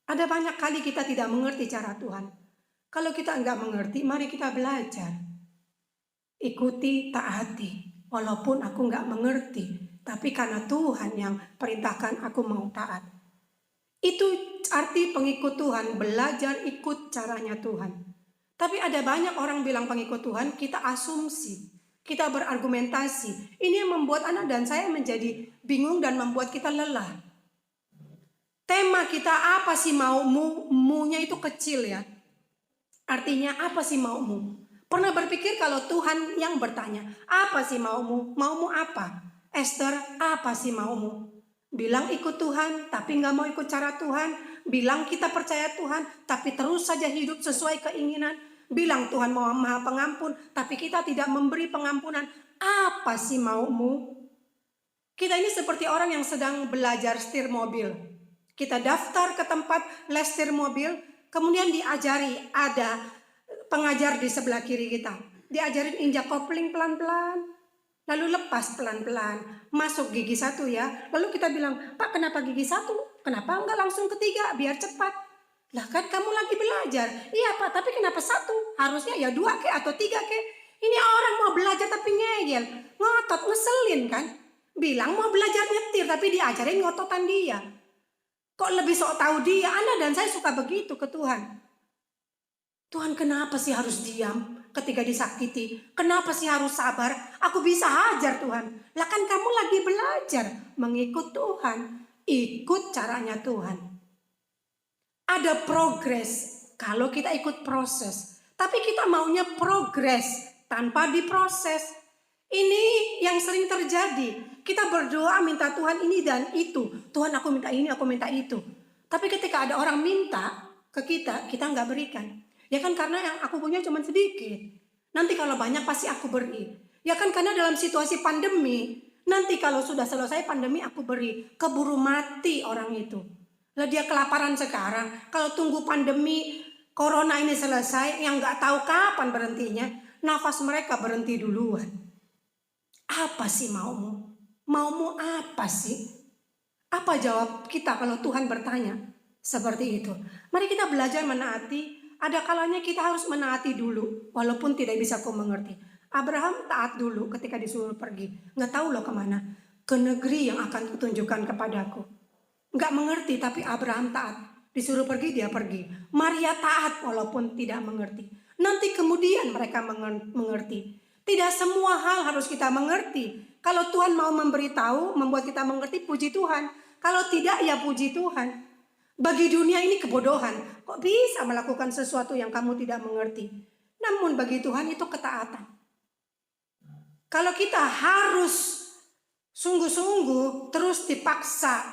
Ada banyak kali kita tidak mengerti cara Tuhan. Kalau kita enggak mengerti, mari kita belajar. Ikuti, taati. Walaupun aku enggak mengerti, tapi karena Tuhan yang perintahkan aku mau taat. Itu arti pengikut Tuhan, belajar ikut caranya Tuhan. Tapi ada banyak orang bilang pengikut Tuhan, kita asumsi, kita berargumentasi. Ini yang membuat anak dan saya menjadi bingung dan membuat kita lelah. Tema kita apa sih maumu? Mu-nya itu kecil ya. Artinya apa sih maumu? Pernah berpikir kalau Tuhan yang bertanya, apa sih maumu? Maumu apa? Esther, apa sih maumu? Bilang ikut Tuhan, tapi nggak mau ikut cara Tuhan. Bilang kita percaya Tuhan, tapi terus saja hidup sesuai keinginan. Bilang Tuhan mau maha pengampun, tapi kita tidak memberi pengampunan. Apa sih maumu? Kita ini seperti orang yang sedang belajar setir mobil. Kita daftar ke tempat les setir mobil, kemudian diajari, ada pengajar di sebelah kiri kita. Diajarin injak kopling pelan-pelan, lalu lepas pelan-pelan, masuk gigi 1 ya. Lalu kita bilang, Pak kenapa gigi 1? Kenapa enggak langsung ketiga biar cepat? Lah kan kamu lagi belajar. Iya Pak, tapi kenapa 1? Harusnya ya 2 ke atau 3 ke. Ini orang mau belajar tapi ngeyel, ngotot, ngeselin kan. Bilang mau belajar nyetir tapi diajarin ngototan dia. Kok lebih sok tahu dia? Anda dan saya suka begitu ke Tuhan. Tuhan kenapa sih harus diam ketika disakiti? Kenapa sih harus sabar? Aku bisa hajar Tuhan. Lah kan kamu lagi belajar mengikut Tuhan. Ikut caranya Tuhan. Ada progres kalau kita ikut proses. Tapi kita maunya progres tanpa diproses. Ini yang sering terjadi. Kita berdoa minta Tuhan ini dan itu. Tuhan aku minta ini, aku minta itu. Tapi ketika ada orang minta ke kita, kita nggak berikan. Ya kan karena yang aku punya cuma sedikit. Nanti kalau banyak pasti aku beri. Ya kan karena dalam situasi pandemi, nanti kalau sudah selesai pandemi aku beri. Keburu mati orang itu. Lah dia kelaparan sekarang. Kalau tunggu pandemi corona ini selesai, yang nggak tahu kapan berhentinya, nafas mereka berhenti duluan. Apa sih maumu? Maumu apa sih? Apa jawab kita kalau Tuhan bertanya seperti itu? Mari kita belajar menaati. Ada kalanya kita harus menaati dulu, walaupun tidak bisa kau mengerti. Abraham taat dulu ketika disuruh pergi. Nggak tahu loh kemana. Ke negeri yang akan kutunjukkan kepadaku. Nggak mengerti tapi Abraham taat. Disuruh pergi dia pergi. Maria taat walaupun tidak mengerti. Nanti kemudian mereka mengerti. Tidak semua hal harus kita mengerti. Kalau Tuhan mau memberitahu, membuat kita mengerti, puji Tuhan. Kalau tidak, ya puji Tuhan. Bagi dunia ini kebodohan. Kok bisa melakukan sesuatu yang kamu tidak mengerti? Namun bagi Tuhan itu ketaatan. Kalau kita harus sungguh-sungguh terus dipaksa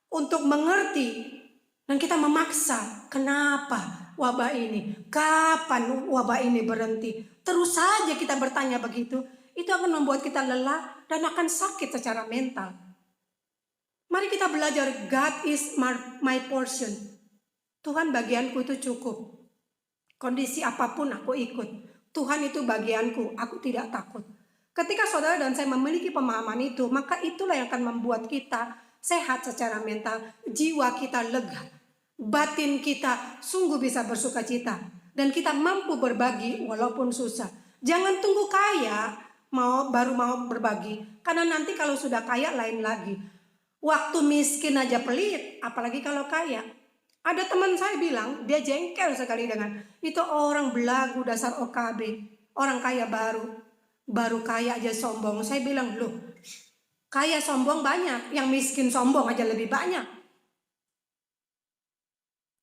untuk mengerti. Dan kita memaksa. Kenapa wabah ini? Kapan wabah ini berhenti? Terus saja kita bertanya begitu. Itu akan membuat kita lelah dan akan sakit secara mental. Mari kita belajar, God is my portion. Tuhan bagianku itu cukup. Kondisi apapun aku ikut. Tuhan itu bagianku, aku tidak takut. Ketika saudara dan saya memiliki pemahaman itu, maka itulah yang akan membuat kita sehat secara mental, jiwa kita lega, batin kita sungguh bisa bersuka cita, dan kita mampu berbagi walaupun susah. Jangan tunggu kaya baru mau berbagi, karena nanti kalau sudah kaya lain lagi. Waktu miskin aja pelit, apalagi kalau kaya. Ada teman saya bilang, dia jengkel sekali dengan itu orang belagu dasar OKB, orang kaya baru kaya aja sombong. Saya bilang, loh, kaya sombong banyak, yang miskin sombong aja lebih banyak.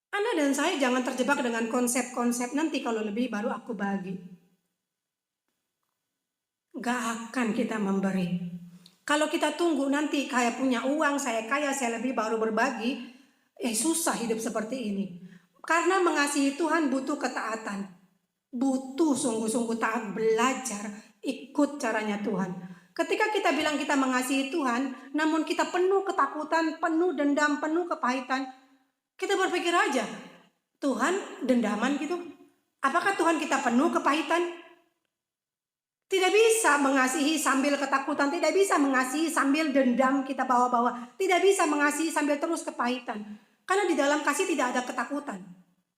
Anda dan saya jangan terjebak dengan konsep-konsep nanti kalau lebih baru aku bagi. Gak akan kita memberi. Kalau kita tunggu nanti kayak punya uang, saya kaya, saya lebih baru berbagi, susah hidup seperti ini. Karena mengasihi Tuhan butuh ketaatan. Butuh sungguh-sungguh taat, belajar, ikut caranya Tuhan. Ketika kita bilang kita mengasihi Tuhan, namun kita penuh ketakutan, penuh dendam, penuh kepahitan, kita berpikir aja, Tuhan dendaman gitu? Apakah Tuhan kita penuh kepahitan? Tidak bisa mengasihi sambil ketakutan, tidak bisa mengasihi sambil dendam kita bawa-bawa, tidak bisa mengasihi sambil terus kepahitan. Karena di dalam kasih tidak ada ketakutan,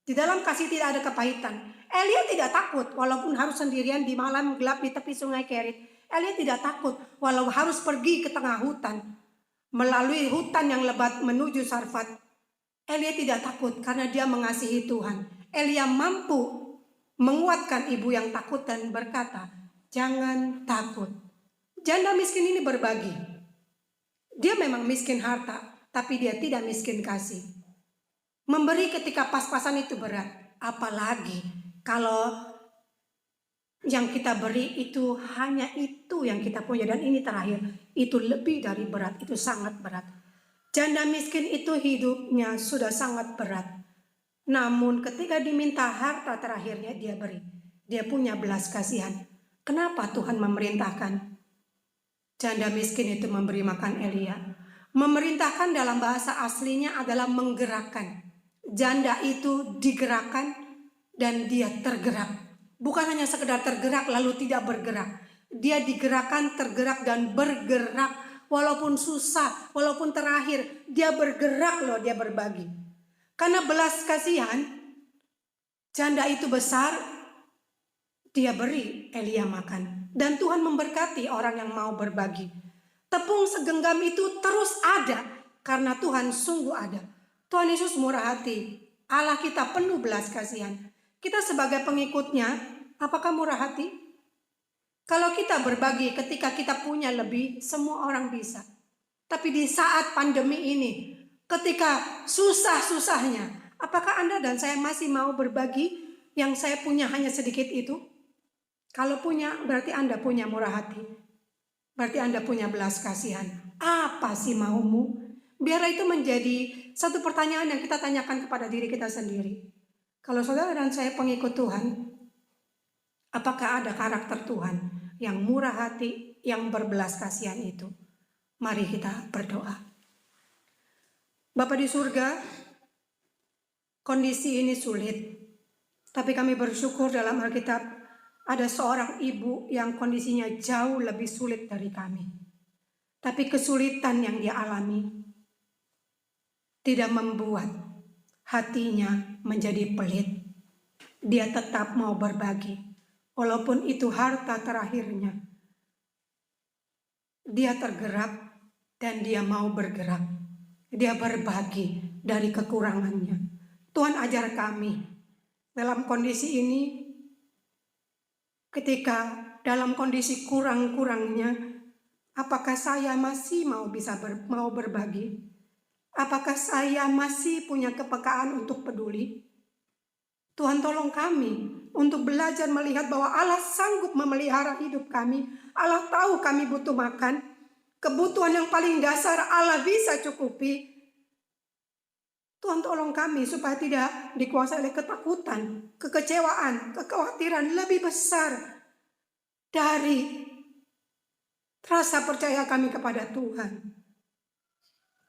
di dalam kasih tidak ada kepahitan. Elia tidak takut walaupun harus sendirian di malam gelap di tepi sungai Kerit. Elia tidak takut walau harus pergi ke tengah hutan, melalui hutan yang lebat menuju Sarfat. Elia tidak takut karena dia mengasihi Tuhan. Elia mampu menguatkan ibu yang takut dan berkata, jangan takut. Janda miskin ini berbagi. Dia memang miskin harta, tapi dia tidak miskin kasih. Memberi ketika pas-pasan itu berat. Apalagi kalau yang kita beri itu hanya itu yang kita punya. Dan ini terakhir, itu lebih dari berat, itu sangat berat. Janda miskin itu hidupnya sudah sangat berat. Namun ketika diminta harta terakhirnya dia beri. Dia punya belas kasihan. Kenapa Tuhan memerintahkan janda miskin itu memberi makan Elia? Memerintahkan dalam bahasa aslinya adalah menggerakkan. Janda itu digerakkan dan dia tergerak. Bukan hanya sekedar tergerak lalu tidak bergerak. Dia digerakkan, tergerak dan bergerak. Walaupun susah, walaupun terakhir, dia bergerak loh, dia berbagi. Karena belas kasihan, janda itu besar, dia beri Elia makan. Dan Tuhan memberkati orang yang mau berbagi. Tepung segenggam itu terus ada karena Tuhan sungguh ada. Tuhan Yesus murah hati. Allah kita penuh belas kasihan. Kita sebagai pengikutnya, apakah murah hati? Kalau kita berbagi ketika kita punya lebih, semua orang bisa. Tapi di saat pandemi ini, ketika susah-susahnya, apakah Anda dan saya masih mau berbagi yang saya punya hanya sedikit itu? Kalau punya, berarti Anda punya murah hati. Berarti Anda punya belas kasihan. Apa sih maumu? Biar itu menjadi satu pertanyaan yang kita tanyakan kepada diri kita sendiri. Kalau saudara dan saya pengikut Tuhan, apakah ada karakter Tuhan yang murah hati, yang berbelas kasihan itu? Mari kita berdoa. Bapa di surga, kondisi ini sulit. Tapi kami bersyukur dalam Alkitab, ada seorang ibu yang kondisinya jauh lebih sulit dari kami. Tapi kesulitan yang dia alami tidak membuat hatinya menjadi pelit. Dia tetap mau berbagi. Walaupun itu harta terakhirnya. Dia tergerak dan dia mau bergerak. Dia berbagi dari kekurangannya. Tuhan ajar kami dalam kondisi ini, ketika dalam kondisi kurang-kurangnya, apakah saya masih mau berbagi? Apakah saya masih punya kepekaan untuk peduli? Tuhan tolong kami untuk belajar melihat bahwa Allah sanggup memelihara hidup kami. Allah tahu kami butuh makan. Kebutuhan yang paling dasar Allah bisa cukupi. Tuhan tolong kami supaya tidak dikuasai oleh ketakutan, kekecewaan, kekhawatiran lebih besar dari rasa percaya kami kepada Tuhan.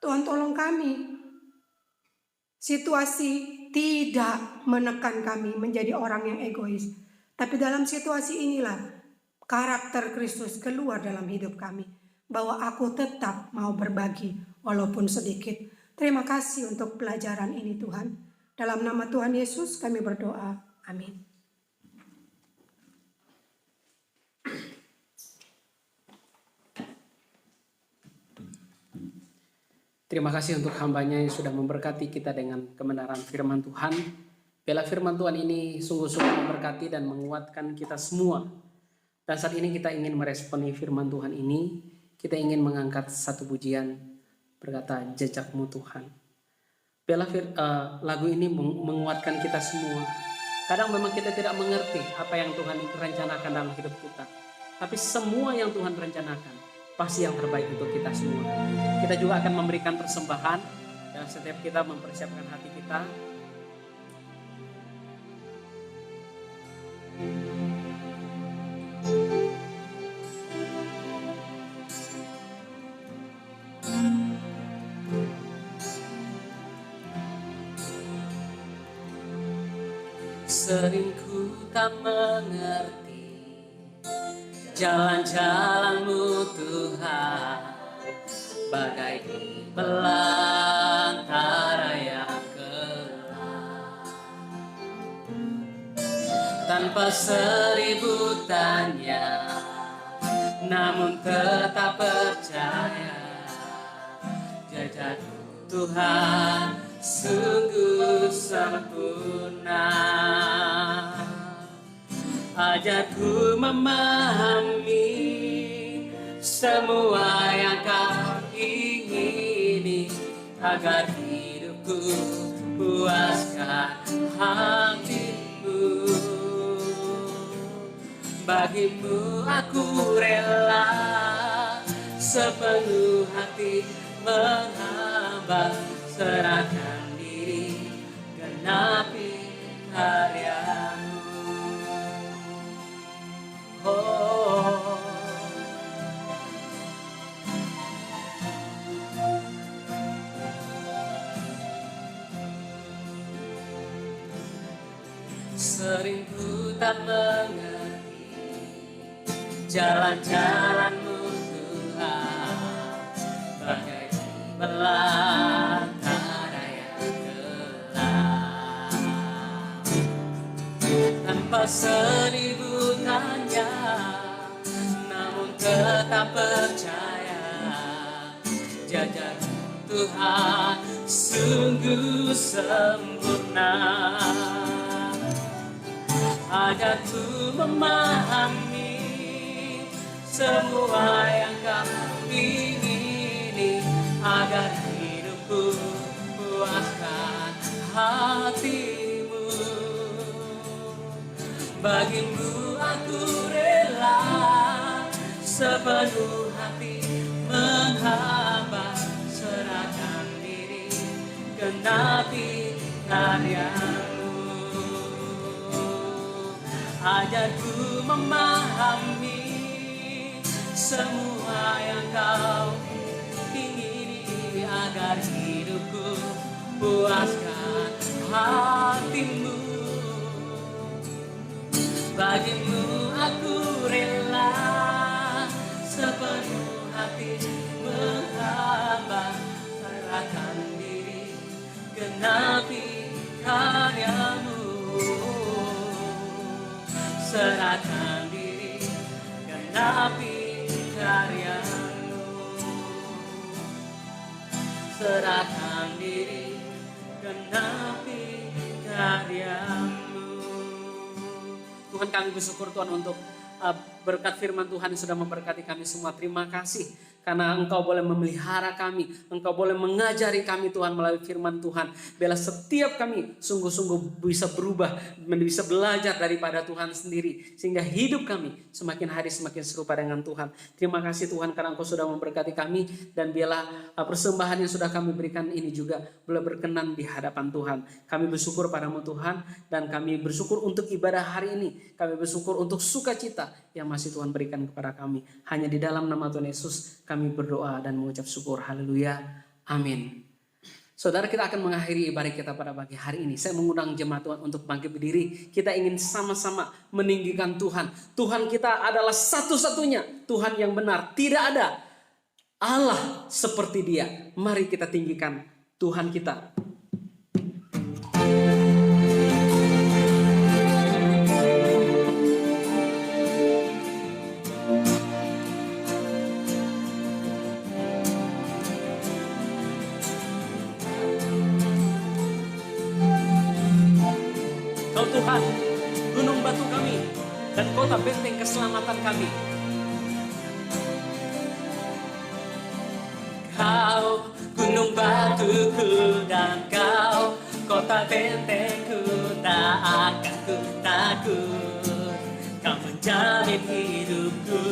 Tuhan tolong kami. Situasi tidak menekan kami menjadi orang yang egois. Tapi dalam situasi inilah karakter Kristus keluar dalam hidup kami. Bahwa aku tetap mau berbagi walaupun sedikit. Terima kasih untuk pelajaran ini Tuhan. Dalam nama Tuhan Yesus kami berdoa. Amin. Terima kasih untuk hambanya yang sudah memberkati kita dengan kebenaran firman Tuhan. Biarlah firman Tuhan ini sungguh-sungguh memberkati dan menguatkan kita semua. Dan saat ini kita ingin meresponi firman Tuhan ini. Kita ingin mengangkat satu pujian berkata, jejakmu Tuhan. Biarlah lagu ini menguatkan kita semua. Kadang memang kita tidak mengerti apa yang Tuhan rencanakan dalam hidup kita. Tapi semua yang Tuhan rencanakan pasti yang terbaik untuk kita semua. Kita juga akan memberikan persembahan dan setiap kita mempersiapkan hati kita. Sering ku tak mengerti jalan-jalan-Mu Tuhan, bagai di belantara yang gelap. Tanpa seribu tanya, namun tetap percaya, jejak-Mu Tuhan sungguh sempurna. Ajarku memahami semua yang Kau ingini, agar hidupku puaskan hati-Mu. Bagimu aku rela sepenuh hati menghamba, serahkan diri, genapi karya-Mu. Oh, sering ku tak mengerti jalan-jalan-Mu Tuhan, bagai di belantara yang gelap. Tanpa seribu tanya, namun tetap percaya, jejak Tuhan sungguh sempurna. Ajarku memahami semua yang Kau ingini, agar hidupku puaskan hati-Mu. Bagimu aku rela sepenuh hati menghamba, serahkan diri, genapi karya-Mu. Ajarku memahami semua yang Kau ingini, agar hidupku puaskan hati-Mu. Bagimu aku rela sepenuh hati menghamba, serahkan diri, genapi karya-Mu. Serahkan diri, genapi karya-Mu. Serahkan diri, genapi karya-Mu. Tuhan, kami bersyukur Tuhan untuk berkat firman Tuhan yang sudah memberkati kami semua. Terima kasih karena Engkau boleh memelihara kami, Engkau boleh mengajari kami Tuhan melalui firman Tuhan. Biarlah setiap kami sungguh-sungguh bisa berubah, bisa belajar daripada Tuhan sendiri, sehingga hidup kami semakin hari semakin serupa dengan Tuhan. Terima kasih Tuhan karena Engkau sudah memberkati kami, dan biarlah persembahan yang sudah kami berikan ini juga boleh berkenan di hadapan Tuhan. Kami bersyukur padamu Tuhan, dan kami bersyukur untuk ibadah hari ini. Kami bersyukur untuk sukacita yang masih Tuhan berikan kepada kami. Hanya di dalam nama Tuhan Yesus kami berdoa dan mengucap syukur. Haleluya. Amin. Saudara, kita akan mengakhiri ibadah kita pada pagi hari ini. Saya mengundang jemaat Tuhan untuk bangkit berdiri. Kita ingin sama-sama meninggikan Tuhan. Tuhan kita adalah satu-satunya Tuhan yang benar. Tidak ada Allah seperti Dia. Mari kita tinggikan Tuhan kita. Kau Tuhan, gunung batu kami dan kota benteng keselamatan kami. Kau gunung batuku dan kau kota bentengku, tak akan ku takut. Kau menjamin hidupku,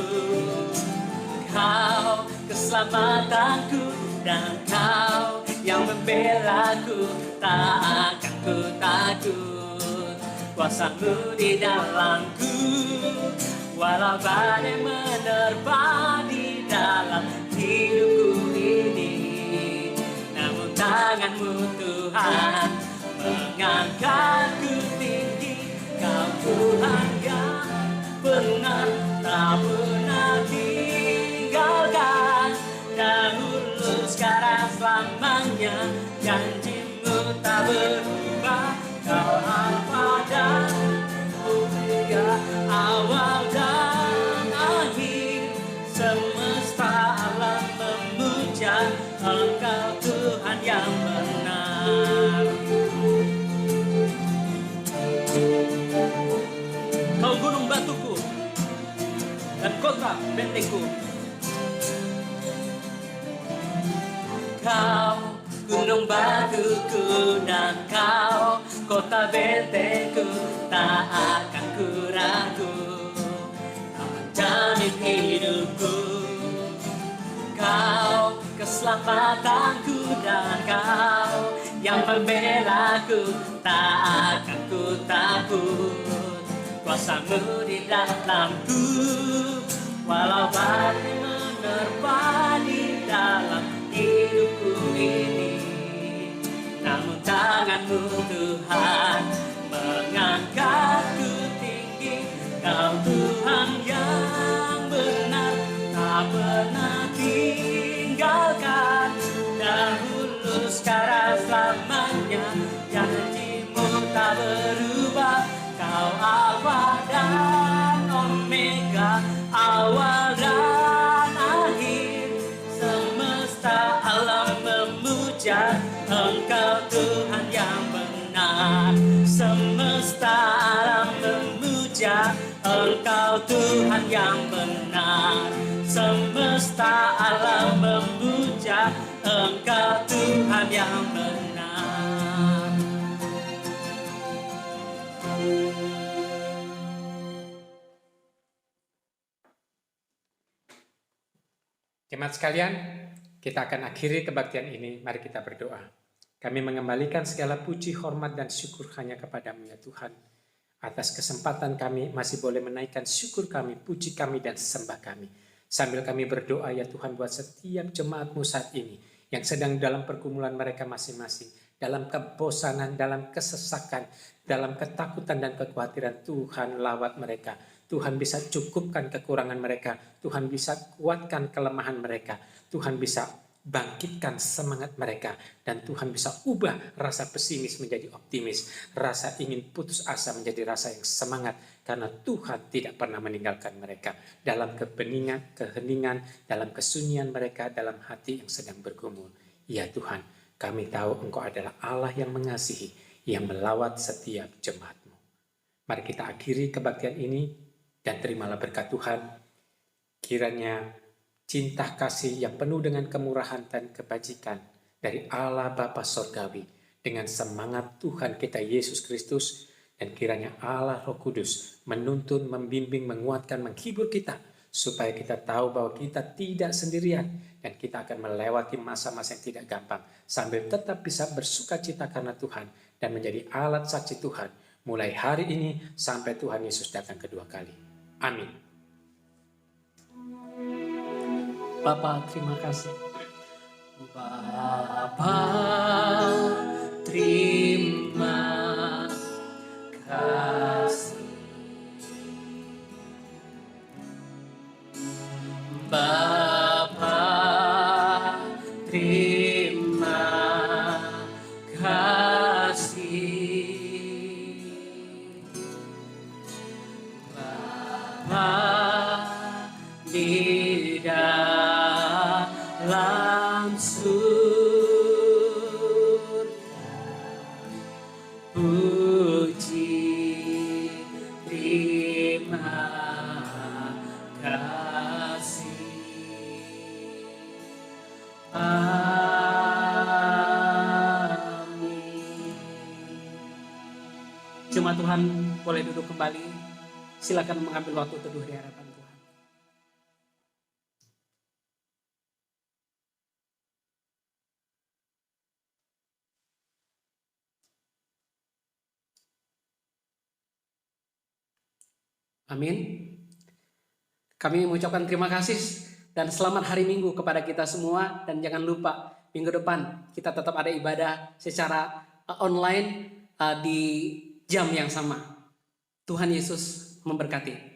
kau keselamatanku dan kau yang membelaku, tak akan ku takut. Kuasa-Mu di dalamku, walau badai menerpa di dalam hidupku ini, namun tangan-Mu Tuhan mengangkatku tinggi. Kau Tuhan yang benar, tak pernah tinggalkan. Dahulu, sekarang, selamanya, janji-Mu tak berubah. Kau Alfa dan Omega, awal dan akhir. Semesta alam memuja Engkau Tuhan yang benar. Kau gunung batuku dan kota bentengku. Kau gunung batuku dan kau kota bentengku, tak akan ku ragu. Kau menjamin hidupku, kau keselamatanku dan kau yang membelaku, tak akan ku takut. Kuasa-Mu di dalamku, walau badai menerpa di dalam hidupku ini, namun tangan-Mu Tuhan mengangkatku tinggi. Kau Tuhan yang benar, tak pernah tinggalkan. Dahulu, sekarang, selamanya, janji-Mu tak berubah. Kau Alfa dan Omega, awal dan akhir. Semesta alam memuja Engkau Tuhan yang benar. Semesta alam memuja Engkau Tuhan yang benar. Semesta alam memuja Engkau Tuhan yang benar. Jemaat sekalian, kita akan akhiri kebaktian ini. Mari kita berdoa. Kami mengembalikan segala puji, hormat, dan syukur hanya kepada-Mu ya Tuhan. Atas kesempatan kami masih boleh menaikkan syukur kami, puji kami, dan sembah kami. Sambil kami berdoa ya Tuhan buat setiap jemaat-Mu saat ini yang sedang dalam pergumulan mereka masing-masing, dalam kebosanan, dalam kesesakan, dalam ketakutan dan kekhawatiran. Tuhan lawat mereka. Tuhan bisa cukupkan kekurangan mereka. Tuhan bisa kuatkan kelemahan mereka. Tuhan bisa bangkitkan semangat mereka. Dan Tuhan bisa ubah rasa pesimis menjadi optimis. Rasa ingin putus asa menjadi rasa yang semangat. Karena Tuhan tidak pernah meninggalkan mereka. Dalam keheningan, dalam kesunyian mereka, dalam hati yang sedang bergumul. Ya Tuhan, kami tahu Engkau adalah Allah yang mengasihi, yang melawat setiap jemaat-Mu. Mari kita akhiri kebaktian ini. Dan terimalah berkat Tuhan, kiranya cinta kasih yang penuh dengan kemurahan dan kebajikan dari Allah Bapa Sorgawi, dengan semangat Tuhan kita Yesus Kristus, dan kiranya Allah Roh Kudus menuntun, membimbing, menguatkan, menghibur kita, supaya kita tahu bahwa kita tidak sendirian, dan kita akan melewati masa-masa yang tidak gampang, sambil tetap bisa bersuka cita karena Tuhan, dan menjadi alat saksi Tuhan, mulai hari ini sampai Tuhan Yesus datang kedua kali. Amin. Bapa, terima kasih. Bapa Bapa, terima kasih. Bapa di dalam surga, puji terima kasih. Amin. Jemaat Tuhan boleh duduk kembali. Silakan mengambil waktu teduh di hadapan Tuhan. Amin. Kami mengucapkan terima kasih dan selamat hari Minggu kepada kita semua. Dan jangan lupa minggu depan kita tetap ada ibadah secara online di jam yang sama. Tuhan Yesus memberkati.